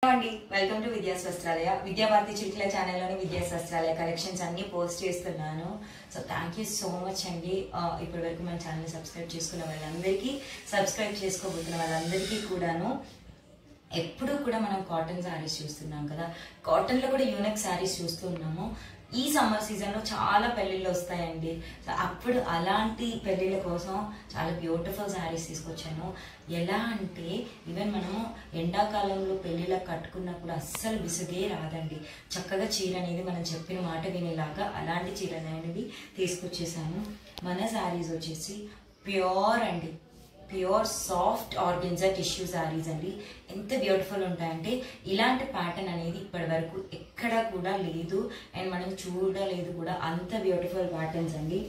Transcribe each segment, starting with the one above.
అండి welcome to Vidya's Vastralaya Vidyabharati Chitla ఛానల్లోని Vidya's Vastralaya collections అన్ని పోస్ట్ చేస్తున్నాను. So thank you so much అండి. ఇప్పటి వరకు మన ఛానల్ సబ్స్క్రైబ్ చేసుకున్న వాళ్ళందరికీ, సబ్స్క్రైబ్ చేసుకోబోతున్న వాళ్ళందరికీ కూడాను ఎప్పుడు కూడా మనం కాటన్ శారీస్ చూస్తున్నాం కదా, కాటన్లో కూడా యూనిక్ శారీస్ చూస్తున్నాము. ఈ సమ్మర్ సీజన్లో చాలా పెళ్ళిళ్ళు వస్తాయండి. సో అప్పుడు అలాంటి పెళ్ళిళ్ళ కోసం చాలా బ్యూటిఫుల్ శారీస్ తీసుకొచ్చాను. ఎలా అంటే ఈవెన్ మనము ఎండాకాలంలో పెళ్ళిళ్ళకి కట్టుకున్నప్పుడు అస్సలు విసుగే రాదండి. చక్కగా చీర అనేది మనం చెప్పిన మాట వినేలాగా అలాంటి చీర అనేది తీసుకొచ్చేసాను. మన శారీస్ వచ్చేసి ప్యూర్ అండి, pure soft organza tissue saris అండి. ఎంత బ్యూటిఫుల్ ఉంటాయంటే ఇలాంటి ప్యాటర్న్ అనేది ఇప్పటి వరకు ఎక్కడా కూడా లేదు అండ్ మనం చూడలేదు కూడా. అంత బ్యూటిఫుల్ ప్యాటర్న్స్ అండి,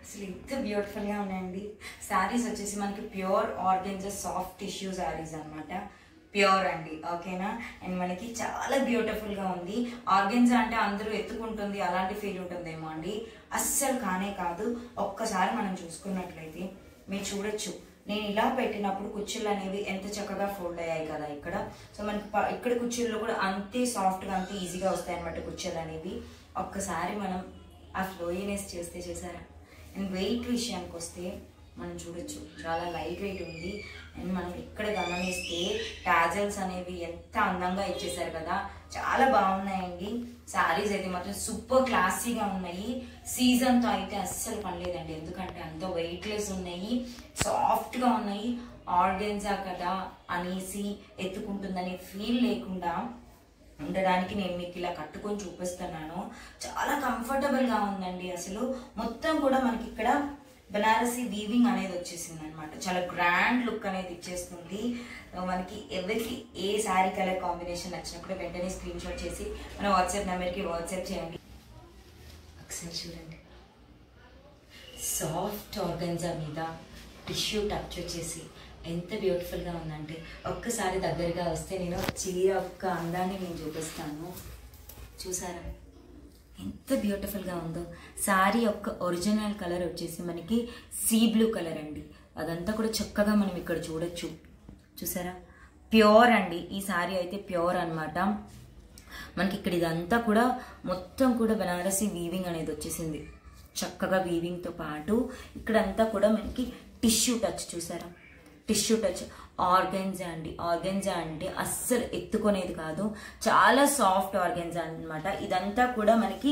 అసలు ఎంత బ్యూటిఫుల్గా ఉన్నాయండి. శారీస్ వచ్చేసి మనకి pure organza soft tissue saris అనమాట, ప్యూర్ అండి. ఓకేనా? అండ్ మనకి చాలా బ్యూటిఫుల్గా ఉంది. ఆర్గెన్జా అంటే అందరూ ఎత్తుకుంటుంది అలాంటి ఫీల్ ఉంటుందేమో అండి, అస్సలు కానే కాదు. ఒక్కసారి మనం చూసుకున్నట్లయితే మీరు చూడొచ్చు, నేను ఇలా పెట్టినప్పుడు కుర్చీలు అనేవి ఎంత చక్కగా ఫోల్డ్ అయ్యాయి కదా ఇక్కడ. సో మనకి ఇక్కడ కుర్చీల్లో కూడా అంతే సాఫ్ట్గా అంతే ఈజీగా వస్తాయి అన్నమాట కుర్చీలు అనేవి. ఒక్కసారి మనం ఆ ఫ్లోయినెస్ చేస్తే చేసారా. అండ్ వెయిట్ విషయానికి వస్తే మనం చూడొచ్చు చాలా లైట్ వెయిట్ ఉంది. అండ్ మనం ఇక్కడ గమనిస్తే టాజల్స్ అనేవి ఎంత అందంగా ఇచ్చేసారు కదా, చాలా బాగున్నాయండి. శారీస్ అయితే మాత్రం సూపర్ క్లాసీగా ఉన్నాయి. సీజన్తో అయితే అస్సలు పనిలేదండి, ఎందుకంటే అంత వెయిట్లెస్ ఉన్నాయి, సాఫ్ట్గా ఉన్నాయి. ఆర్గెన్జా కదా అనేసి ఎత్తుకుంటుందనే ఫీల్ లేకుండా ఉండడానికి నేను మీకు ఇలా కట్టుకొని చూపిస్తున్నాను. చాలా కంఫర్టబుల్గా ఉందండి. అసలు మొత్తం కూడా మనకి ఇక్కడ బనారసి వీవింగ్ అనేది వచ్చేసింది అనమాట. చాలా గ్రాండ్ లుక్ అనేది ఇచ్చేస్తుంది మనకి. ఎవరికి ఏ శారీ కలర్ కాంబినేషన్ నచ్చినప్పుడు వెంటనే స్క్రీన్ షాట్ చేసి మన వాట్సాప్ నెంబర్కి వాట్సాప్ చేయండి. ఒకసారి చూడండి, సాఫ్ట్ ఆర్గెన్జా మీద టిష్యూ టచ్ వచ్చేసి ఎంత బ్యూటిఫుల్గా ఉందంటే, ఒక్కసారి దగ్గరగా వస్తే నేను చీర యొక్క అందాన్ని నేను చూపిస్తాను. చూసారా ఎంత బ్యూటిఫుల్గా ఉందో. శారీ యొక్క ఒరిజినల్ కలర్ వచ్చేసి మనకి సీ బ్లూ కలర్ అండి. అదంతా కూడా చక్కగా మనం ఇక్కడ చూడొచ్చు. చూసారా, ప్యూర్ అండి. ఈ శారీ అయితే ప్యూర్ అనమాట. మనకి ఇక్కడ ఇదంతా కూడా మొత్తం కూడా బనారసి వీవింగ్ అనేది వచ్చేసింది. చక్కగా వీవింగ్తో పాటు ఇక్కడంతా కూడా మనకి టిష్యూ టచ్. చూసారా, టిష్యూ టచ్. ఆర్గెన్జా అండి, ఆర్గెన్జా అంటే అస్సలు ఎత్తుకునేది కాదు, చాలా సాఫ్ట్ ఆర్గెన్జా అనమాట. ఇదంతా కూడా మనకి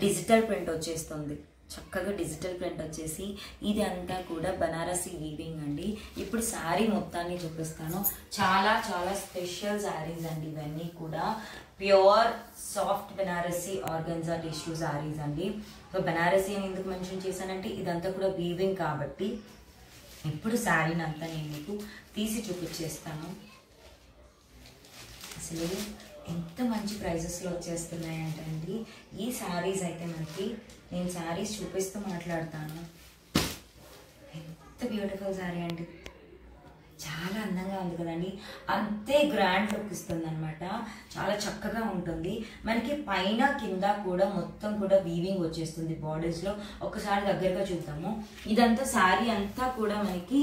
డిజిటల్ ప్రింట్ వచ్చేస్తుంది, చక్కగా డిజిటల్ ప్రింట్ వచ్చేసి ఇది అంతా కూడా బనారసి వీవింగ్ అండి. ఇప్పుడు శారీ మొత్తాన్ని చూపిస్తాను. చాలా చాలా స్పెషల్ శారీస్ అండి ఇవన్నీ కూడా. Pure soft Banarasi organza tissue saris అండి. సో బనారసి అని ఎందుకు మెన్షన్ చేశానంటే ఇదంతా కూడా వీవింగ్ కాబట్టి. ఇప్పుడు శారీని అంతా నేను మీకు తీసి చూపించేస్తాను. అసలు ఎంత మంచి ప్రైజెస్లో వచ్చేస్తున్నాయంటే అండి ఈ శారీస్ అయితే మనకి. నేను శారీస్ చూపిస్తూ మాట్లాడతాను. ఎంత బ్యూటిఫుల్ శారీ అండి, చాలా అందంగా ఉంది కదండి. అంతే గ్రాండ్ లుక్ ఇస్తుంది అనమాట, చాలా చక్కగా ఉంటుంది. మనకి పైన కింద కూడా మొత్తం కూడా వీవింగ్ వచ్చేస్తుంది బార్డర్స్లో. ఒకసారి దగ్గరగా చూద్దాము. ఇదంతా శారీ అంతా కూడా మనకి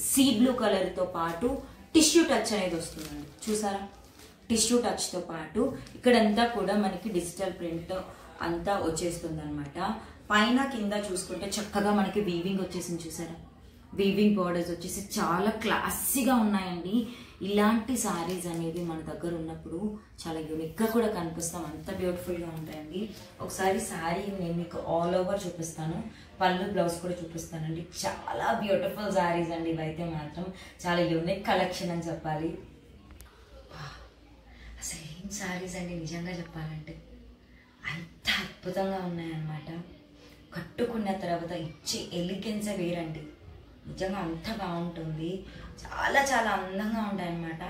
సీ బ్లూ కలర్తో పాటు టిష్యూ టచ్ అనేది వస్తుందండి. చూసారా, టిష్యూ టచ్తో పాటు ఇక్కడంతా కూడా మనకి డిజిటల్ ప్రింట్ అంతా వచ్చేస్తుంది అనమాట. పైన కింద చూసుకుంటే చక్కగా మనకి వీవింగ్ వచ్చేసింది. చూసారా, వీవింగ్ బార్డర్స్ వచ్చేసి చాలా క్లాసీగా ఉన్నాయండి. ఇలాంటి శారీస్ అనేవి మన దగ్గర ఉన్నప్పుడు చాలా యూనిక్గా కూడా కనిపిస్తాం, అంత బ్యూటిఫుల్గా ఉంటాయండి. ఒకసారి శారీ నేను మీకు ఆల్ ఓవర్ చూపిస్తాను, పళ్ళు బ్లౌజ్ కూడా చూపిస్తానండి. చాలా బ్యూటిఫుల్ శారీస్ అండి ఇవైతే మాత్రం. చాలా యూనిక్ కలెక్షన్ అని చెప్పాలి. అసలు ఏం శారీస్ అండి నిజంగా చెప్పాలంటే, అంత అద్భుతంగా ఉన్నాయన్నమాట. కట్టుకున్న తర్వాత ఇచ్చే ఎలిగెన్సే వేరండి, నిజంగా అంత బాగుంటుంది. చాలా చాలా అందంగా ఉంటాయన్నమాట.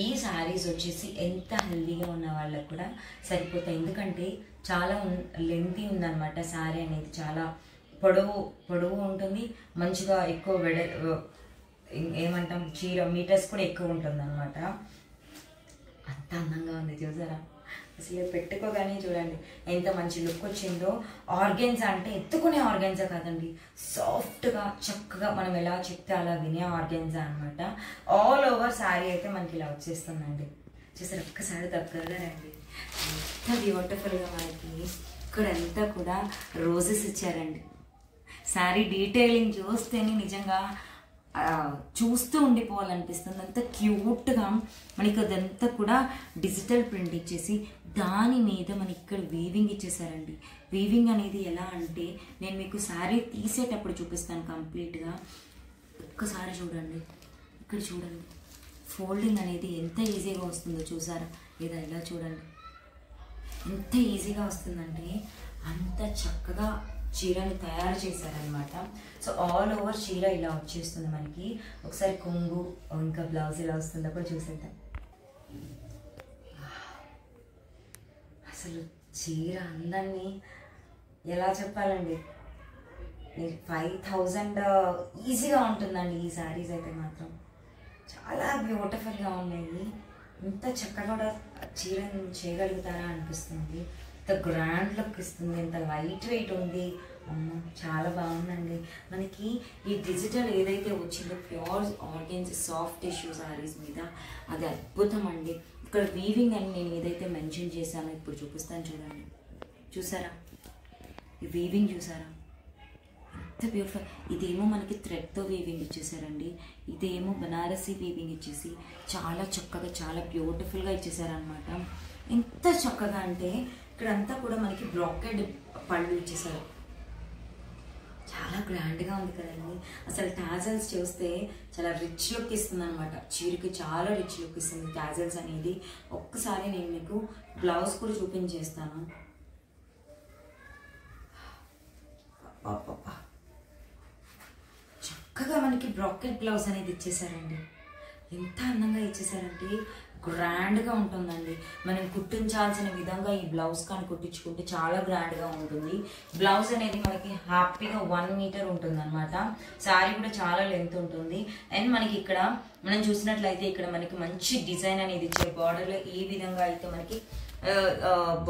ఈ శారీస్ వచ్చేసి ఎంత హెల్దీగా ఉన్న వాళ్ళకు కూడా సరిపోతాయి, ఎందుకంటే చాలా లెంతీ ఉందన్నమాట. శారీ అనేది చాలా పొడవు ఉంటుంది, మంచిగా ఎక్కువ ఏమంటాం చీర మీటర్స్ కూడా ఎక్కువ ఉంటుంది అనమాట. అంత అందంగా ఉంది చూసారా. అసలు పెట్టుకోగానే చూడండి ఎంత మంచి లుక్ వచ్చిందో. ఆర్గెన్జా అంటే ఎత్తుకునే ఆర్గెన్జా కాదండి, సాఫ్ట్గా చక్కగా మనం ఎలా చెప్తే అలా వినే ఆర్గెన్జా అనమాట. ఆల్ ఓవర్ శారీ అయితే మనకి ఇలా వచ్చేస్తుందండి. చూసారు, ఒక్కసారి దగ్గరగా రండి, ఎంత బ్యూటిఫుల్గా మనకి ఇక్కడంతా కూడా రోజెస్ ఇచ్చారండి. శారీ డీటెయిలింగ్ చూస్తేనే నిజంగా చూస్తూ ఉండిపోవాలనిపిస్తుంది. అంత క్యూట్గా మనకి అదంతా కూడా డిజిటల్ ప్రింట్ ఇచ్చేసి దాని మీద మనకి ఇక్కడ వీవింగ్ ఇచ్చేసారండి. వీవింగ్ అనేది ఎలా అంటే నేను మీకు శారీ తీసేటప్పుడు చూపిస్తాను కంప్లీట్గా. ఒక్కసారి చూడండి, ఇక్కడ చూడండి ఫోల్డింగ్ అనేది ఎంత ఈజీగా వస్తుందో చూసారా, లేదా ఇలా చూడండి ఎంత ఈజీగా వస్తుందండి. అంత చక్కగా చీరని తయారు చేశారనమాట. సో ఆల్ ఓవర్ చీర ఇలా వచ్చేస్తుంది మనకి. ఒకసారి కొంగు ఇంకా బ్లౌజ్ ఇలా వస్తుందో కూడా చూసేద్దాం. అసలు చీర అందాన్ని ఎలా చెప్పాలండి, 5000 ఈజీగా ఉంటుందండి ఈ శారీస్ అయితే మాత్రం. చాలా బ్యూటిఫుల్గా ఉన్నాయి. ఇంత చక్కగా చీరను చేయగలుగుతారా అనిపిస్తుంది. ఇంత గ్రాండ్ లుక్ ఇస్తుంది, ఇంత లైట్ వెయిట్ ఉంది. చాలా బాగుందండి. మనకి ఈ డిజిటల్ ఏదైతే వచ్చిందో ప్యూర్ ఆర్గెన్స్ సాఫ్ట్ టిష్యూ శారీస్ మీద అది అద్భుతం అండి. ఇక్కడ వీవింగ్ అని నేను ఏదైతే మెన్షన్ చేశానో ఇప్పుడు చూపిస్తాను చూడండి. చూసారా ఈ వీవింగ్, చూసారా ఎంత బ్యూటిఫుల్. ఇదేమో మనకి థ్రెడ్తో వీవింగ్ ఇచ్చేసారండి, ఇదేమో బనారసీ వీవింగ్ ఇచ్చేసి చాలా చక్కగా చాలా బ్యూటిఫుల్గా ఇచ్చేసారనమాట. ఎంత చక్కగా అంటే ఇక్కడంతా కూడా మనకి బ్రాకెడ్ పళ్ళు ఇచ్చేసారు. చాలా గ్రాండ్గా ఉంది కదండి. అసలు టాజల్స్ చూస్తే చాలా రిచ్ లుక్ ఇస్తుంది అనమాట. చీరకి చాలా రిచ్ లుక్ ఇస్తుంది టాజల్స్ అనేది. ఒక్కసారి నేను మీకు బ్లౌజ్ కూడా చూపించేస్తాను. చక్కగా మనకి బ్రాకెట్ బ్లౌజ్ అనేది ఇచ్చేసారండి. ఎంత అందంగా ఇచ్చేసారంటే గ్రాండ్గా ఉంటుందండి. మనం కుట్టించాల్సిన విధంగా ఈ బ్లౌజ్ కానీ కుట్టించుకుంటే చాలా గ్రాండ్గా ఉంటుంది. బ్లౌజ్ అనేది మనకి హ్యాపీగా 1 మీటర్ ఉంటుంది అనమాట. శారీ కూడా చాలా లెంత్ ఉంటుంది. అండ్ మనకి ఇక్కడ మనం చూసినట్లయితే ఇక్కడ మనకి మంచి డిజైన్ అనేది ఇచ్చే బార్డర్లో ఈ విధంగా అయితే మనకి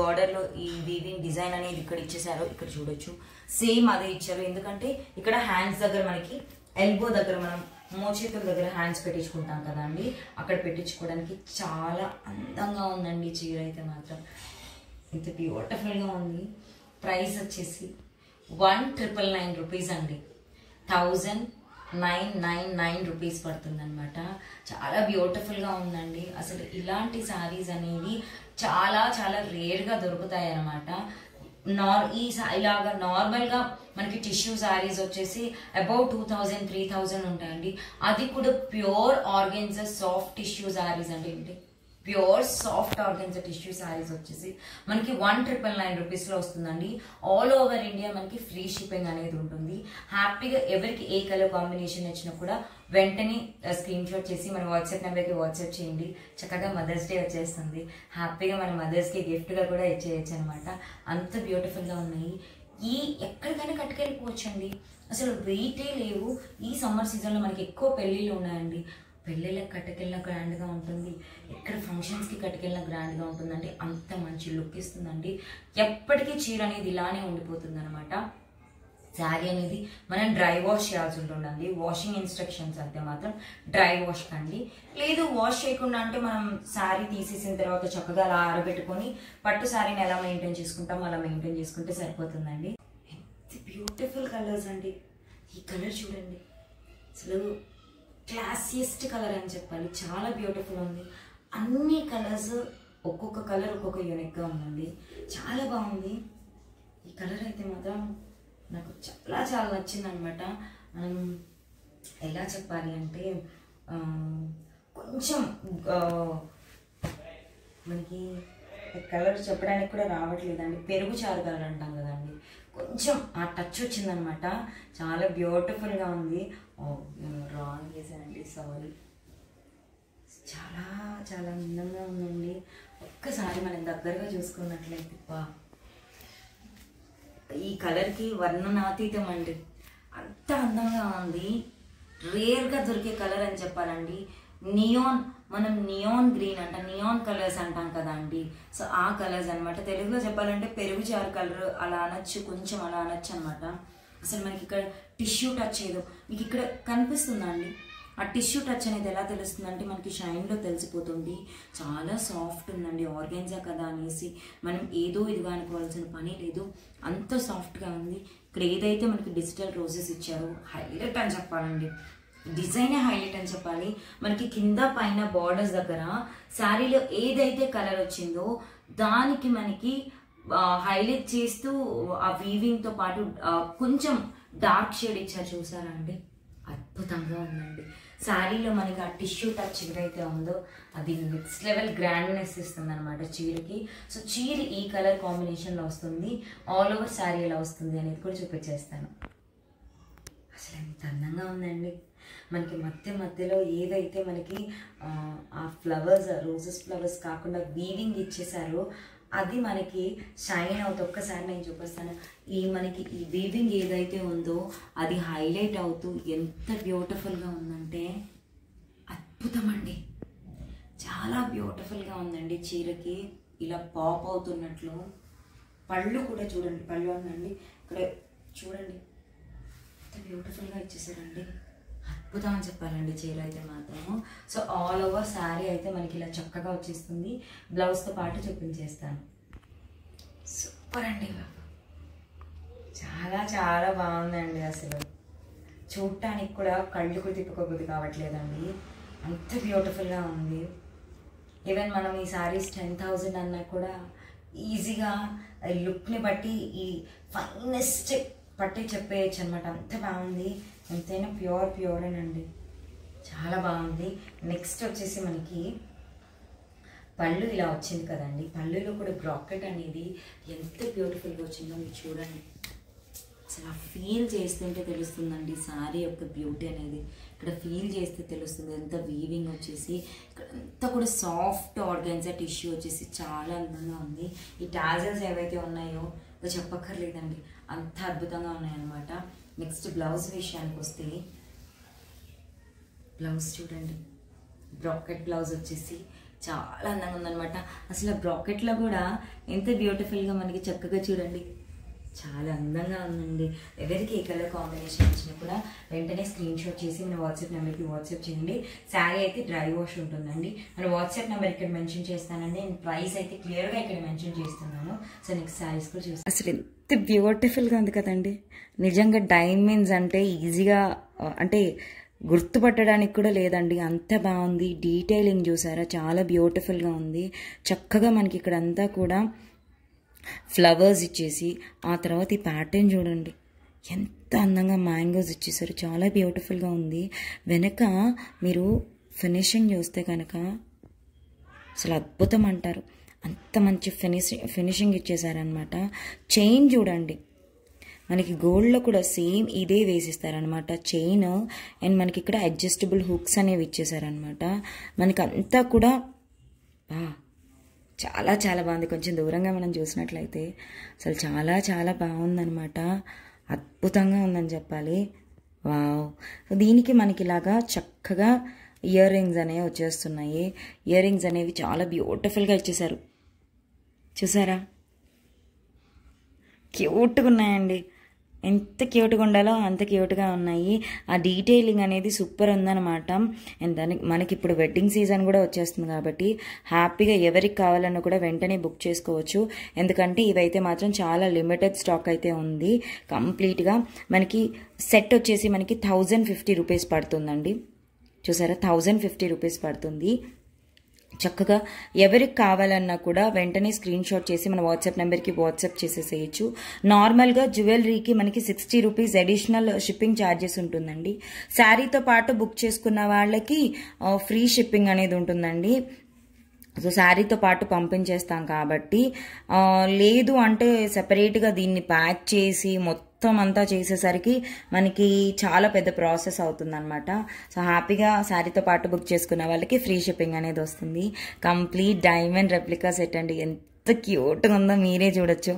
బార్డర్లో ఈ వీవింగ్ డిజైన్ అనేది ఇక్కడ ఇచ్చేసారు. ఇక్కడ చూడొచ్చు సేమ్ అదే ఇచ్చారు. ఎందుకంటే ఇక్కడ హ్యాండ్స్ దగ్గర మనకి ఎల్బో దగ్గర మనం మోచేతుల దగ్గర హ్యాండ్స్ పెట్టించుకుంటాం కదండి, అక్కడ పెట్టించుకోవడానికి చాలా అందంగా ఉందండి చీర అయితే మాత్రం. ఇంత బ్యూటిఫుల్గా ఉంది. ప్రైస్ వచ్చేసి 1999 రూపీస్ అండి, 1999 రూపీస్ పడుతుంది అనమాట. చాలా బ్యూటిఫుల్గా ఉందండి. అసలు ఇలాంటి శారీస్ అనేవి చాలా చాలా రేర్గా దొరుకుతాయి అన్నమాట. ఇలాగా నార్మల్గా మనకి టిష్యూ శారీస్ వచ్చేసి అబౌట్ 2000-3000 ఉంటాయండి. అది కూడా pure organza soft tissue saris అంటే ఏంటి, pure soft organza tissue saris వచ్చేసి మనకి 1999 రూపీస్లో వస్తుందండి. ఆల్ ఓవర్ ఇండియా మనకి ఫ్రీ షిప్పింగ్ అనేది ఉంటుంది. హ్యాపీగా ఎవరికి ఏ కలర్ కాంబినేషన్ వచ్చినా కూడా వెంటనే స్క్రీన్ షాట్ చేసి మన వాట్సాప్ నెంబర్కి వాట్సాప్ చేయండి. చక్కగా మదర్స్ డే వచ్చేస్తుంది. హ్యాపీగా మన మదర్స్కి గిఫ్ట్గా కూడా ఇచ్చేయచ్చు అనమాట. అంత బ్యూటిఫుల్గా ఉన్నాయి. ఎక్కడికైనా కట్టుకెళ్ళిపోవచ్చండి. అసలు వెయిటే లేవు. ఈ సమ్మర్ సీజన్లో మనకి ఎక్కువ పెళ్ళిళ్ళు ఉన్నాయండి. పెళ్ళిళ్ళకి కట్టుకెళ్ళిన గ్రాండ్గా ఉంటుంది, ఎక్కడ ఫంక్షన్స్కి కట్టుకెళ్ళిన గ్రాండ్గా ఉంటుందండి. అంత మంచి లుక్ ఇస్తుందండి. ఎప్పటికీ చీర అనేది ఇలానే ఉండిపోతుంది అనమాట. శారీ అనేది మనం డ్రై వాష్ చేయాల్సి ఉంటుందండి. వాషింగ్ ఇన్స్ట్రక్షన్స్ అంటే మాత్రం డ్రై వాష్ కండి. లేదు వాష్ చేయకుండా అంటే మనం శారీ తీసేసిన తర్వాత చక్కగా అలా ఆరబెట్టుకొని పట్టు శారీని ఎలా మెయింటైన్ చేసుకుంటాం అలా మెయింటైన్ చేసుకుంటే సరిపోతుందండి. ఎంత బ్యూటిఫుల్ కలర్స్ అండి. ఈ కలర్ చూడండి, అసలు క్లాసియస్ట్ కలర్ అని చెప్పాలి. చాలా బ్యూటిఫుల్ ఉంది. అన్ని కలర్స్ ఒక్కొక్క కలర్ ఒక్కొక్క యూనిక్గా ఉందండి. చాలా బాగుంది. ఈ కలర్ అయితే మాత్రం నాకు చాలా చాలా నచ్చింది అనమాట. మనం ఎలా చెప్పాలి అంటే కొంచెం మనకి కలర్ చెప్పడానికి కూడా రావట్లేదండి. పెరుగు చారు కలర్ అంటాం కదండి, కొంచెం ఆ టచ్ వచ్చిందనమాట. చాలా బ్యూటిఫుల్గా ఉంది. రాంగ్ చేశానండి, సారీ. చాలా చాలా అందంగా ఉందండి. ఒక్కసారి మనం దగ్గరగా చూసుకున్నట్లయితే ఈ కలర్కి వర్ణనాతీతం అండి. అంత అందంగా ఉంది. రేర్గా దొరికే కలర్ అని చెప్పాలండి. నియాన్ మనం నియాన్ గ్రీన్ అంట, నియాన్ కలర్స్ అంటాం కదా అండి. సో ఆ కలర్స్ అనమాట. తెలుగులో చెప్పాలంటే పెరుగు చారు కలర్ అలా అనొచ్చు, కొంచెం అలా అనొచ్చు అనమాట. అసలు మనకి ఇక్కడ టిష్యూ టచ్ ఏదో మీకు ఇక్కడ కనిపిస్తుందా అండి? ఆ టిష్యూ టచ్ అనేది ఎలా తెలుస్తుంది అంటే మనకి షైన్లో తెలిసిపోతుంది. చాలా సాఫ్ట్ ఉందండి. ఆర్గాన్జా కదా అనేసి మనం ఏదో ఇదిగా అనుకోవాల్సిన పని లేదు, అంత సాఫ్ట్గా ఉంది. ఇక్కడ ఏదైతే మనకి డిజిటల్ రోజెస్ ఇచ్చారో హైలైట్ అని చెప్పాలండి. డిజైనే హైలైట్ అని చెప్పాలి. మనకి కింద పైన బార్డర్స్ దగ్గర శారీలో ఏదైతే కలర్ వచ్చిందో దానికి మనకి హైలైట్ చేస్తూ ఆ వీవింగ్తో పాటు కొంచెం డార్క్ షేడ్ ఇచ్చారు, చూసారా అండి? అద్భుతంగా ఉందండి. శారీలో మనకి ఆ టిష్యూ టచ్ ఏదైతే ఉందో అది నెక్స్ట్ లెవెల్ గ్రాండ్నెస్ ఇస్తుంది అనమాట చీరకి. సో చీర ఈ కలర్ కాంబినేషన్లో వస్తుంది, ఆల్ ఓవర్ శారీ ఎలా వస్తుంది అనేది కూడా చూపించేస్తాను. అసలు ఎంత అందంగా ఉందండి. మనకి మధ్యలో ఏదైతే మనకి ఆ ఫ్లవర్స్, రోజెస్ ఫ్లవర్స్ కాకుండా వీవింగ్ ఇచ్చేసారో అది మనకి షైన్ అవుతుంది. ఒక్కసారి నేను చూపిస్తాను. మనకి ఈ వీవింగ్ ఏదైతే ఉందో అది హైలైట్ అవుతూ ఎంత బ్యూటిఫుల్గా ఉందంటే అద్భుతం అండి. చాలా బ్యూటిఫుల్గా ఉందండి. చీరకి ఇలా పాప్ అవుతున్నట్లు పళ్ళు కూడా చూడండి, పళ్ళు ఉందండి ఇక్కడ చూడండి, ఎంత బ్యూటిఫుల్గా ఇచ్చేసారండి. అద్భుతం అని చెప్పాలండి చీర అయితే మాత్రము. సో ఆల్ ఓవర్ శారీ అయితే మనకి ఇలా చక్కగా వచ్చేస్తుంది. బ్లౌజ్తో పాటు చూపించేస్తాను. సూపర్ అండి, చాలా చాలా బాగుందండి. అసలు చూడటానికి కూడా కళ్ళు కూడా తిప్పుకోబుద్ది కావట్లేదండి, అంత బ్యూటిఫుల్గా ఉంది. ఈవెన్ మనం ఈ శారీస్ 10,000 అన్నా కూడా ఈజీగా లుక్ని బట్టి ఈ ఫైనెస్ట్ పట్టి చెప్పేయచ్చు అనమాట. అంత బాగుంది. ఎంతైనా ప్యూరేనండి, చాలా బాగుంది. నెక్స్ట్ వచ్చేసి మనకి పళ్ళు ఇలా వచ్చింది కదండి. పళ్ళులో కూడా బ్రాకెట్ అనేది ఎంత బ్యూటిఫుల్గా వచ్చిందో మీరు చూడండి. అసలు ఆ ఫీల్ చేస్తుంటే తెలుస్తుందండి శారీ యొక్క బ్యూటీ అనేది. ఇక్కడ ఫీల్ చేస్తే తెలుస్తుంది. ఎంత వీవింగ్ వచ్చేసి ఇక్కడ అంతా కూడా సాఫ్ట్ ఆర్గాన్జా టిష్యూ వచ్చేసి చాలా అందంగా ఉంది. ఈ టాజల్స్ ఏవైతే ఉన్నాయో చెప్పక్కర్లేదండి, అంత అద్భుతంగా ఉన్నాయన్నమాట. నెక్స్ట్ బ్లౌజ్ విషయానికి వస్తే బ్లౌజ్ చూడండి, బ్రాకెట్ బ్లౌజ్ వచ్చేసి చాలా అందంగా ఉందన్నమాట. అసలు ఆ బ్రాకెట్లో కూడా ఎంత బ్యూటిఫుల్గా మనకి చక్కగా చూడండి, చాలా అందంగా ఉందండి. ఎవరికి ఏ కలర్ కాంబినేషన్ వచ్చినా కూడా వెంటనే స్క్రీన్ షాట్ చేసి మన వాట్సాప్ నెంబర్కి వాట్సాప్ చేయండి. శారీ అయితే డ్రై వాష్ ఉంటుందండి. మన వాట్సాప్ నెంబర్ ఇక్కడ మెన్షన్ చేస్తానండి. నేను ప్రైస్ అయితే క్లియర్గా ఇక్కడ మెన్షన్ చేస్తున్నాను. సో నెక్స్ట్ శారీస్ కూడా చూస్తాను. అసలు ఎంత బ్యూటిఫుల్గా ఉంది కదండి. నిజంగా డైమండ్స్ అంటే ఈజీగా అంటే గుర్తుపట్టడానికి కూడా లేదండి, అంత బాగుంది. డీటెయిలింగ్ చూసారా, చాలా బ్యూటిఫుల్గా ఉంది. చక్కగా మనకి ఇక్కడ అంతా కూడా ఫ్లవర్స్ ఇచ్చేసి ఆ తర్వాత ఈ ప్యాటర్న్ చూడండి ఎంత అందంగా మ్యాంగోస్ ఇచ్చేసారు, చాలా బ్యూటిఫుల్గా ఉంది. వెనక మీరు ఫినిషింగ్ చూస్తే కనుక అసలు అద్భుతం అంటారు, అంత మంచి ఫినిషింగ్ ఇచ్చేసారనమాట. చైన్ చూడండి, మనకి గోల్డ్లో కూడా సేమ్ ఇదే వేసిస్తారనమాట చైన్. అండ్ మనకి ఇక్కడ అడ్జస్టబుల్ హుక్స్ అనేవి ఇచ్చేసారనమాట. మనకి అంతా కూడా చాలా చాలా బాగుంది. కొంచెం దూరంగా మనం చూసినట్లయితే అసలు చాలా చాలా బాగుందనమాట. అద్భుతంగా ఉందని చెప్పాలి. వావ్. దీనికి మనకి ఇలాగా చక్కగా ఇయర్ రింగ్స్ అనేవి వచ్చేస్తున్నాయి. ఇయర్ రింగ్స్ అనేవి చాలా బ్యూటిఫుల్గా ఇచ్చేసారు, చూసారా, క్యూట్గా ఉన్నాయండి. ఎంత క్యూట్గా ఉండాలో అంత క్యూట్గా ఉన్నాయి. ఆ డీటెయిలింగ్ అనేది సూపర్ ఉందన్నమాట. అండ్ దానికి మనకి ఇప్పుడు వెడ్డింగ్ సీజన్ కూడా వచ్చేస్తుంది కాబట్టి హ్యాపీగా ఎవరికి కావాలన్నా కూడా వెంటనే బుక్ చేసుకోవచ్చు. ఎందుకంటే ఇవైతే మాత్రం చాలా లిమిటెడ్ స్టాక్ అయితే ఉంది. కంప్లీట్గా మనకి సెట్ వచ్చేసి మనకి 1050 రూపీస్ పడుతుందండి. చూసారా, 1050 రూపీస్ పడుతుంది. చక్కగా ఎవరికి కావాలన్నా కూడా వెంటనే స్క్రీన్ షాట్ చేసి మన వాట్సాప్ నెంబర్కి వాట్సాప్ చేసేసేయచ్చు. నార్మల్గా జ్యువెలరీకి మనకి 60 రూపీస్ అడిషనల్ షిప్పింగ్ ఛార్జెస్ ఉంటుందండి. శారీతో పాటు బుక్ చేసుకున్న వాళ్ళకి ఫ్రీ షిప్పింగ్ అనేది ఉంటుందండి. సో శారీతో పాటు పంపించేస్తాం కాబట్టి, లేదు అంటే సెపరేట్గా దీన్ని ప్యాక్ చేసి మొత్తం అంతా చేసేసరికి మనకి చాలా పెద్ద ప్రాసెస్ అవుతుందన్నమాట. సో హ్యాపీగా శారీతో పాటు బుక్ చేసుకున్న వాళ్ళకి ఫ్రీ షిప్పింగ్ అనేది వస్తుంది. కంప్లీట్ డైమండ్ రెప్లికా సెట్ అండి, ఎంత క్యూట్గా ఉందో మీరే చూడొచ్చు.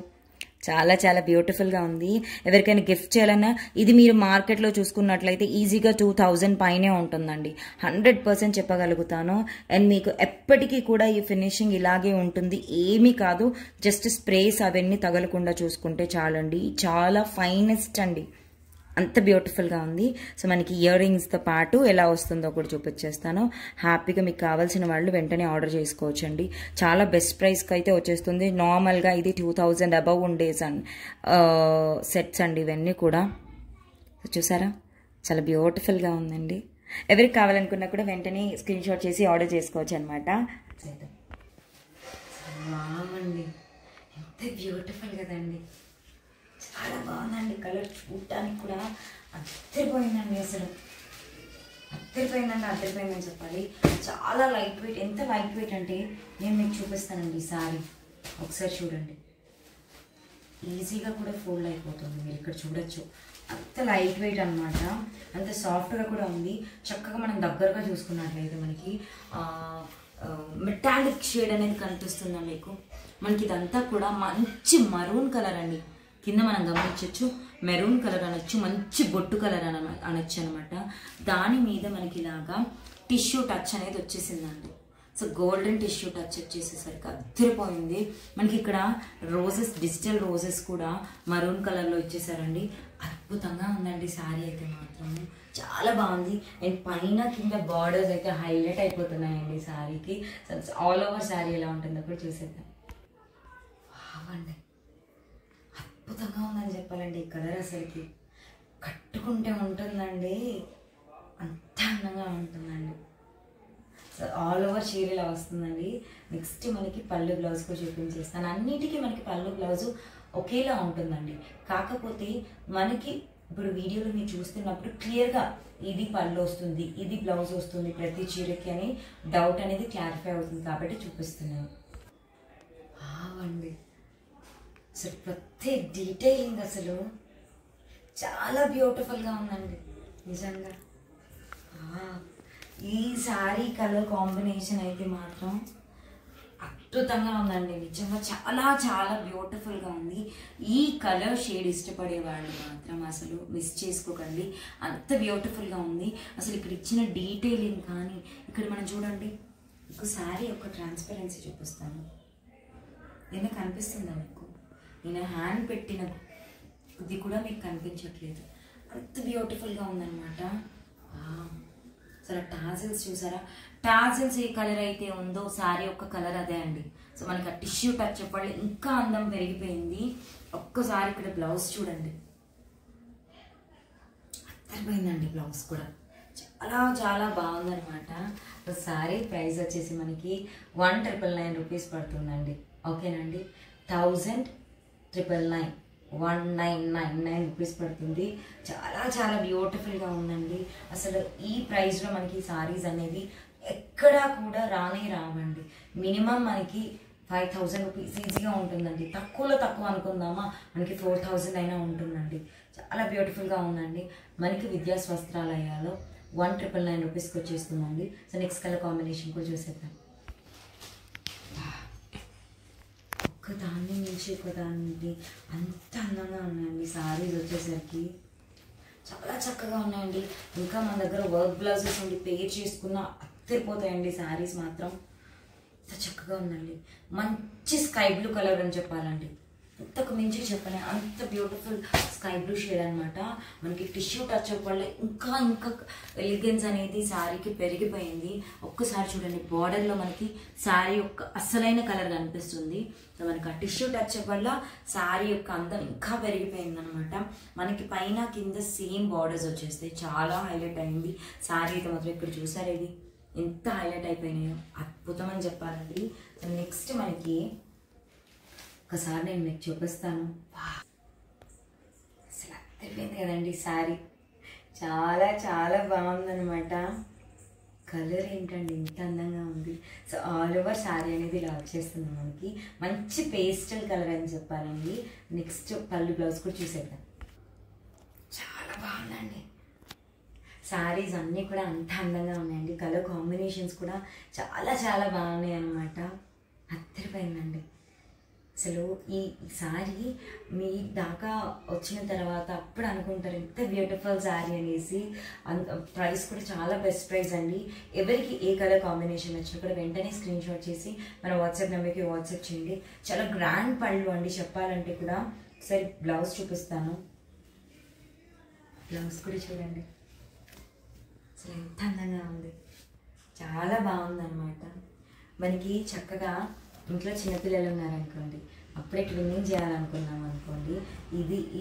చాలా చాలా బ్యూటిఫుల్గా ఉంది. ఎవరికైనా గిఫ్ట్ చేయాలన్నా ఇది మీరు మార్కెట్లో చూసుకున్నట్లయితే ఈజీగా 2000 పైనే ఉంటుందండి. 100% చెప్పగలుగుతాను. అండ్ మీకు ఎప్పటికీ కూడా ఈ ఫినిషింగ్ ఇలాగే ఉంటుంది, ఏమీ కాదు. జస్ట్ స్ప్రేస్ అవన్నీ తగలకుండా చూసుకుంటే చాలండి. చాలా ఫైనెస్ట్ అండి, అంత బ్యూటిఫుల్గా ఉంది. సో మనకి ఇయర్ రింగ్స్తో పాటు ఎలా వస్తుందో కూడా చూపించేస్తాను. హ్యాపీగా మీకు కావాల్సిన వాళ్ళు వెంటనే ఆర్డర్ చేసుకోవచ్చండి. చాలా బెస్ట్ ప్రైస్కి అయితే వచ్చేస్తుంది. నార్మల్గా ఇది 2000 అబవ్ ఉండే సెట్స్ అండి ఇవన్నీ కూడా. చూసారా, చాలా బ్యూటిఫుల్గా ఉందండి. ఎవరికి కావాలనుకున్నా కూడా వెంటనే స్క్రీన్ షాట్ చేసి ఆర్డర్ చేసుకోవచ్చు అనమాట. బాగుంది, ఎంత బ్యూటిఫుల్ కదండి. చాలా బాగుందండి. కలర్ చూడటానికి కూడా అద్దరిపోయిందండి. అసలు అద్దరిపోయిందని చెప్పాలి. చాలా లైట్ వెయిట్. ఎంత లైట్ వెయిట్ అంటే నేను మీకు చూపిస్తానండి. సారీ ఒకసారి చూడండి. ఈజీగా కూడా ఫోల్డ్ అయిపోతుంది, మీరు ఇక్కడ చూడొచ్చు. అంత లైట్ వెయిట్ అనమాట, అంత సాఫ్ట్గా కూడా ఉంది. చక్కగా మనం దగ్గరగా చూసుకున్నట్లయితే మనకి మెటాలిక్ షేడ్ అనేది కనిపిస్తుందా మీకు. మనకి ఇదంతా కూడా మంచి మరూన్ కలర్ అండి. కింద మనం గమనించవచ్చు, మెరూన్ కలర్ అనొచ్చు, మంచి బొట్టు కలర్ అనొచ్చు అనమాట. దాని మీద మనకి ఇలాగా టిష్యూ టచ్ అనేది వచ్చేసిందండి. సో గోల్డెన్ టిష్యూ టచ్ వచ్చేసేసరికి అద్దరిపోయింది. మనకి ఇక్కడ రోజెస్, డిజిటల్ రోజెస్ కూడా మరూన్ కలర్లో ఇచ్చేసారండి. అద్భుతంగా ఉందండి శారీ అయితే మాత్రం చాలా బాగుంది. అండ్ పైన కింద బార్డర్స్ అయితే హైలైట్ అయిపోతున్నాయండి శారీకి. ఆల్ ఓవర్ శారీ ఎలా ఉంటుందో కూడా చూసేద్దాం. బాగుంది, అద్భుతంగా ఉందని చెప్పాలండి. ఈ కలర్ అసలుకి కట్టుకుంటే ఉంటుందండి, అంత అందంగా ఉంటుందండి. సో ఆల్ ఓవర్ చీర ఇలా వస్తుందండి. నెక్స్ట్ మనకి పళ్ళు బ్లౌజ్ కూడా చూపించేస్తాను. అన్నిటికీ మనకి పళ్ళు బ్లౌజు ఒకేలా ఉంటుందండి. కాకపోతే మనకి ఇప్పుడు వీడియోలో మీరు చూస్తున్నప్పుడు క్లియర్గా ఇది పళ్ళు వస్తుంది, ఇది బ్లౌజ్ వస్తుంది ప్రతి చీరకి అని డౌట్ అనేది క్లారిఫై అవుతుంది కాబట్టి చూపిస్తున్నాను. బాగుంది అసలు, ప్రతి డీటెయిలింగ్ అసలు చాలా బ్యూటిఫుల్గా ఉందండి నిజంగా. ఈ శారీ కలర్ కాంబినేషన్ అయితే మాత్రం అద్భుతంగా ఉందండి నిజంగా. చాలా చాలా బ్యూటిఫుల్గా ఉంది. ఈ కలర్ షేడ్ ఇష్టపడే వాళ్ళు మాత్రం అసలు మిస్ చేసుకోకండి, అంత బ్యూటిఫుల్గా ఉంది. అసలు ఇక్కడ ఇచ్చిన డీటెయిలింగ్ కానీ ఇక్కడ మనం చూడండి. మీకు శారీ యొక్క ట్రాన్స్పరెన్సీ చూపిస్తాను. ఏమైనా కనిపిస్తుందా మీకు? నేను హ్యాండ్ పెట్టిన ఇది కూడా మీకు కనిపించట్లేదు, అంత బ్యూటిఫుల్గా ఉందన్నమాట. సరే టాజిల్స్ చూసారా, టాజిల్స్ ఏ కలర్ అయితే ఉందో శారీ యొక్క కలర్ అదే అండి. సో మనకి ఆ టిష్యూ టచ్ చెప్పాలి, ఇంకా అందం పెరిగిపోయింది. ఒక్కసారి ఇక్కడ బ్లౌజ్ చూడండి, అర్థమైందండి. బ్లౌజ్ కూడా చాలా చాలా బాగుందనమాట. శారీ ప్రైస్ వచ్చేసి మనకి 1999 రూపీస్ పడుతుందండి. ఓకేనండి, 1999 1999 రూపీస్ పడుతుంది. చాలా చాలా బ్యూటిఫుల్గా ఉందండి. అసలు ఈ ప్రైస్లో మనకి సారీస్ అనేవి ఎక్కడా కూడా రావండి. మినిమం మనకి 5000 రూపీస్ ఈజీగా ఉంటుందండి. తక్కువలో తక్కువ అనుకుందామా, మనకి 4000 అయినా ఉంటుందండి. చాలా బ్యూటిఫుల్గా ఉందండి. మనకి విద్యా వస్త్రాలయాలో 1999 రూపీస్కి వచ్చేస్తుందండి. సో నెక్స్ట్ కలర్ కాంబినేషన్ కూడా చూసేద్దాం. ఒకదాన్ని నుంచి ఒకదాన్ని అంత అందంగా ఉన్నాయండి సారీస్ వచ్చేసరికి. చాలా చక్కగా ఉన్నాయండి. ఇంకా మన దగ్గర వర్క్ బ్లౌజెస్ ఉండి పేర్ చేసుకున్న అత్తరిపోతాయండి శారీస్ మాత్రం. అంత చక్కగా ఉందండి. మంచి స్కై బ్లూ కలర్ అని చెప్పాలండి, ఇంతకు మించి చెప్పలే, అంత బ్యూటిఫుల్ స్కై బ్లూ షేడ్ అనమాట. మనకి టిష్యూ టచ్ అప్ వల్ల ఇంకా ఇంకా ఎలిగెన్స్ అనేది శారీకి పెరిగిపోయింది. ఒక్కసారి చూడండి, బార్డర్లో మనకి శారీ యొక్క అసలైన కలర్ కనిపిస్తుంది. సో మనకి ఆ టిష్యూ టచ్ అప్ వల్ల శారీ యొక్క అందం ఇంకా పెరిగిపోయింది అనమాట. మనకి పైన కింద సేమ్ బార్డర్స్ వచ్చేస్తాయి. చాలా హైలైట్ అయింది శారీ అయితే మాత్రం. ఇక్కడ చూసారు ఇది ఎంత హైలైట్ అయిపోయినాయో, అద్భుతం అని చెప్పాలండి. సో నెక్స్ట్ మనకి ఒకసారి నేను మీకు చూపిస్తాను. అసలు అర్థమైంది కదండి శారీ, చాలా చాలా బాగుందనమాట. కలర్ ఏంటండి ఇంత అందంగా ఉంది. సో ఆల్ ఓవర్ శారీ అనేది ఇలా వచ్చేస్తుంది మనకి. మంచి పేస్టల్ కలర్ అని చెప్పాలండి. నెక్స్ట్ పళ్ళు బ్లౌజ్ కూడా చూసేద్దాం. చాలా బాగుందండి. శారీస్ అన్నీ కూడా అంత అందంగా ఉన్నాయండి. కలర్ కాంబినేషన్స్ కూడా చాలా చాలా బాగున్నాయి అన్నమాట. అద్దరిపోయిందండి. అసలు ఈ శారీ మీ దాకా వచ్చిన తర్వాత అప్పుడు అనుకుంటారు ఎంత బ్యూటిఫుల్ శారీ అనేసి. ప్రైస్ కూడా చాలా బెస్ట్ ప్రైస్ అండి. ఎవరికి ఏ కలర్ కాంబినేషన్ వచ్చినా కూడా వెంటనే స్క్రీన్ షాట్ చేసి మన వాట్సాప్ నెంబర్కి వాట్సాప్ చేయండి. చాలా గ్రాండ్ పళ్ళు అండి చెప్పాలంటే కూడా. ఒకసారి బ్లౌజ్ చూపిస్తాను. బ్లౌజ్ కూడా చూడండి అసలు ఎంత అందంగా ఉంది, చాలా బాగుంది అనమాట. మనకి చక్కగా ఇంట్లో చిన్నపిల్లలు ఉన్నారనుకోండి, అప్పుడే ట్విన్నింగ్ చేయాలనుకున్నాం అనుకోండి,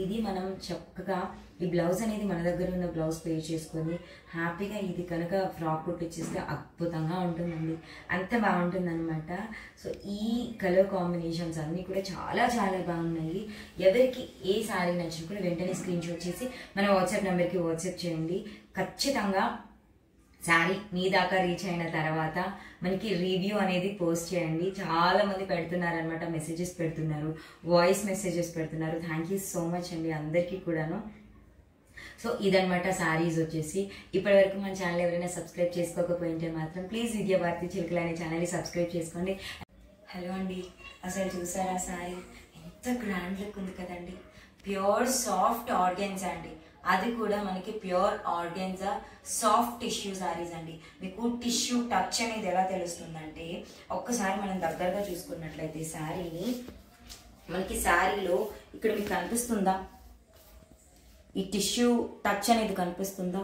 ఇది మనం చక్కగా ఈ బ్లౌజ్ అనేది మన దగ్గర ఉన్న బ్లౌజ్ పే చేసుకొని హ్యాపీగా ఇది కనుక ఫ్రాక్ కుట్టించేస్తే అద్భుతంగా ఉంటుందండి. అంత బాగుంటుంది అనమాట. సో ఈ కలర్ కాంబినేషన్స్ అన్నీ కూడా చాలా చాలా బాగున్నాయి. ఎవరికి ఏ శారీ నచ్చినా కూడా వెంటనే స్క్రీన్ షాట్ చేసి మన వాట్సాప్ నెంబర్కి వాట్సాప్ చేయండి. ఖచ్చితంగా శారీ మీ దాకా రీచ్ అయిన తర్వాత మనకి రివ్యూ అనేది పోస్ట్ చేయండి. చాలా మంది పెడుతున్నారు అనమాట, మెసేజెస్ పెడుతున్నారు, వాయిస్ మెసేజెస్ పెడుతున్నారు. థ్యాంక్ యూ సో మచ్ అండి అందరికీ కూడాను. సో ఇదనమాట శారీస్ వచ్చేసి. ఇప్పటివరకు మన ఛానల్ ఎవరైనా సబ్స్క్రైబ్ చేసుకోకపోయింటే మాత్రం ప్లీజ్ విద్యాభారతి చిలుకలు అనే ఛానల్ని సబ్స్క్రైబ్ చేసుకోండి. హలో అండి, అసలు చూసారా శారీ ఎంత గ్రాండ్ లుక్ ఉంది కదండి. ప్యూర్ సాఫ్ట్ ఆర్గెన్జా అండి, అది కూడా మనకి pure organza soft tissue saris అండి. మీకు టిష్యూ టచ్ అనేది ఎలా తెలుస్తుందంటే ఒక్కసారి మనం దగ్గరగా చూసుకున్నట్లయితే శారీని, మనకి శారీలో ఇక్కడ మీకు కనిపిస్తుందా ఈ టిష్యూ టచ్ అనేది కనిపిస్తుందా?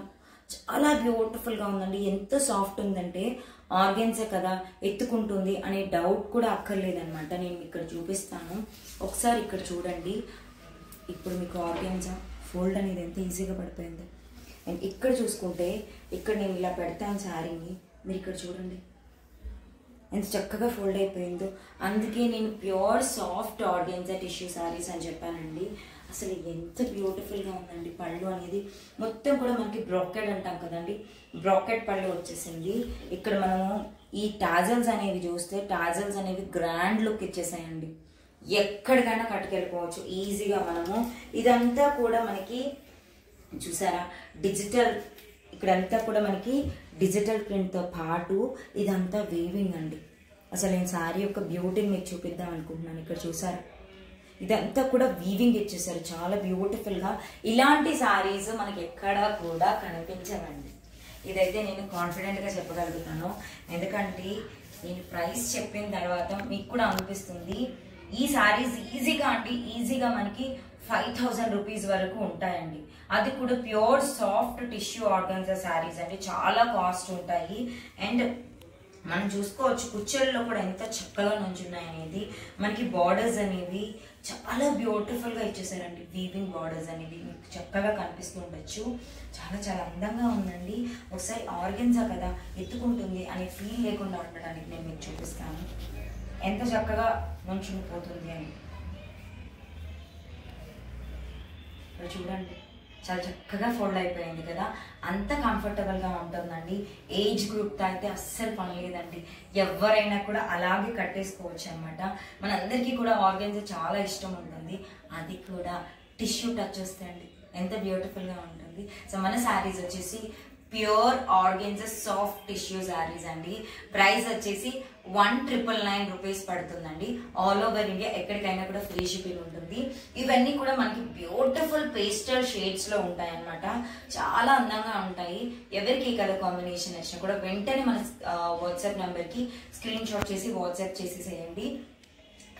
చాలా బ్యూటిఫుల్గా ఉందండి. ఎంత సాఫ్ట్ ఉందంటే ఆర్గెన్జా కదా ఎత్తుకుంటుంది అనే డౌట్ కూడా అక్కర్లేదనమాట. నేను ఇక్కడ చూపిస్తాను ఒకసారి, ఇక్కడ చూడండి. ఇప్పుడు మీకు ఆర్గెన్జా ఫోల్డ్ అనేది ఎంత ఈజీగా పడిపోయింది. అండ్ ఇక్కడ చూసుకుంటే ఇక్కడ నేను ఇలా పెడతాను శారీని, మీరు ఇక్కడ చూడండి ఎంత చక్కగా ఫోల్డ్ అయిపోయిందో. అందుకే నేను pure soft organza tissue saris అని చెప్పానండి. అసలు ఎంత బ్యూటిఫుల్గా ఉందండి. పళ్ళు అనేది మొత్తం కూడా మనకి బ్రాకెట్ అంటాం కదండి, బ్రాకెట్ పళ్ళు వచ్చేసింది. ఇక్కడ మనము ఈ టాజల్స్ అనేవి చూస్తే టాజల్స్ అనేవి గ్రాండ్ లుక్ ఇచ్చేసాయండి. ఎక్కడికైనా కట్టుకెళ్ళిపోవచ్చు ఈజీగా మనము. ఇదంతా కూడా మనకి చూసారా డిజిటల్, ఇక్కడంతా కూడా మనకి డిజిటల్ ప్రింట్తో పాటు ఇదంతా వీవింగ్ అండి. అసలు నేను శారీ యొక్క బ్యూటీని మీకు చూపిద్దాం అనుకుంటున్నాను. ఇక్కడ చూసారా ఇదంతా కూడా వీవింగ్ ఇచ్చేసారు చాలా బ్యూటిఫుల్గా. ఇలాంటి శారీస్ మనకి ఎక్కడా కూడా కనిపించవండి. ఇదైతే నేను కాన్ఫిడెంట్గా చెప్పగలుగుతాను. ఎందుకంటే నేను ప్రైస్ చెప్పిన తర్వాత మీకు కూడా అనిపిస్తుంది ఈ శారీస్ ఈజీగా మనకి 5000 రూపీస్ వరకు ఉంటాయండి. అది కూడా pure soft tissue organza saris అండి, చాలా కాస్ట్ ఉంటాయి. అండ్ మనం చూసుకోవచ్చు కుచ్చెల్లో కూడా ఎంత చక్కగా నుంచున్నాయి అనేది. మనకి బార్డర్స్ అనేవి చాలా బ్యూటిఫుల్గా ఇచ్చేసారండి. వీవింగ్ బార్డర్స్ అనేవి మీకు చక్కగా కనిపిస్తూ ఉండొచ్చు. చాలా చాలా అందంగా ఉందండి. ఒకసారి ఆర్గెన్జా కదా ఎత్తుకుంటుంది అనే ఫీల్ లేకుండా ఉండడానికి నేను మీకు చూపిస్తాను ఎంత చక్కగా నుంచుని పోతుంది అని. చూడండి చాలా చక్కగా ఫోల్డ్ అయిపోయింది కదా, అంత కంఫర్టబుల్గా ఉంటుందండి. ఏజ్ గ్రూప్తో అయితే అస్సలు పని లేదండి, ఎవరైనా కూడా అలాగే కట్టేసుకోవచ్చు అనమాట. మనందరికీ కూడా ఆర్గెన్జా చాలా ఇష్టం ఉంటుంది, అది కూడా టిష్యూ టచ్ వస్తే అండి ఎంత బ్యూటిఫుల్గా ఉంటుంది. సో మన శారీస్ వచ్చేసి pure organza soft tissue saris అండి. ప్రైస్ వచ్చేసి 1999 రూపీస్ పడుతుందండి. ఆల్ ఓవర్ ఇండియా ఎక్కడికైనా కూడా ఫ్రీ షిప్పింగ్ ఉంటుంది. ఇవన్నీ కూడా మనకి బ్యూటిఫుల్ పేస్టల్ షేడ్స్ లో ఉంటాయి అన్నమాట, చాలా అందంగా ఉంటాయి. ఎవరికి ఈ కలర్ కాంబినేషన్ వచ్చినా కూడా వెంటనే మన వాట్సాప్ నెంబర్ కి స్క్రీన్ షాట్ చేసి వాట్సాప్ చేసేసేయండి.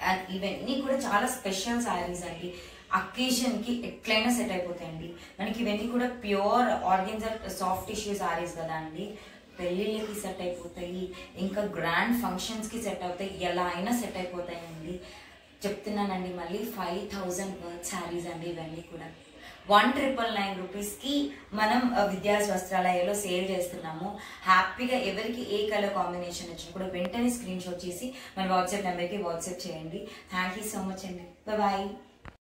అండ్ ఇవన్నీ కూడా చాలా స్పెషల్ శారీస్ అండి, అకేషన్ కి ఎట్లయినా సెట్ అయిపోతాయండి. మనకి ఇవన్నీ కూడా pure organza soft tissue saris కదా అండి, పెళ్ళిళ్ళకి సెట్ అయిపోతాయి, ఇంకా గ్రాండ్ ఫంక్షన్స్ కి సెట్ అవుతాయి, ఎలా అయినా సెట్ అయిపోతాయండి. చెప్తున్నానండి మళ్ళీ 5000 వర్త్ శారీస్ అండి ఇవన్నీ కూడా. 1999 రూపీస్కి మనం విద్యాస్ వస్త్రాలయంలో సేల్ చేస్తున్నాము. హ్యాపీగా ఎవరికి ఏ కలర్ కాంబినేషన్ వచ్చినా కూడా వెంటనే స్క్రీన్ షాట్ చేసి మన వాట్సాప్ నెంబర్కి వాట్సాప్ చేయండి. థ్యాంక్ యూ సో మచ్ అండి, బాయ్.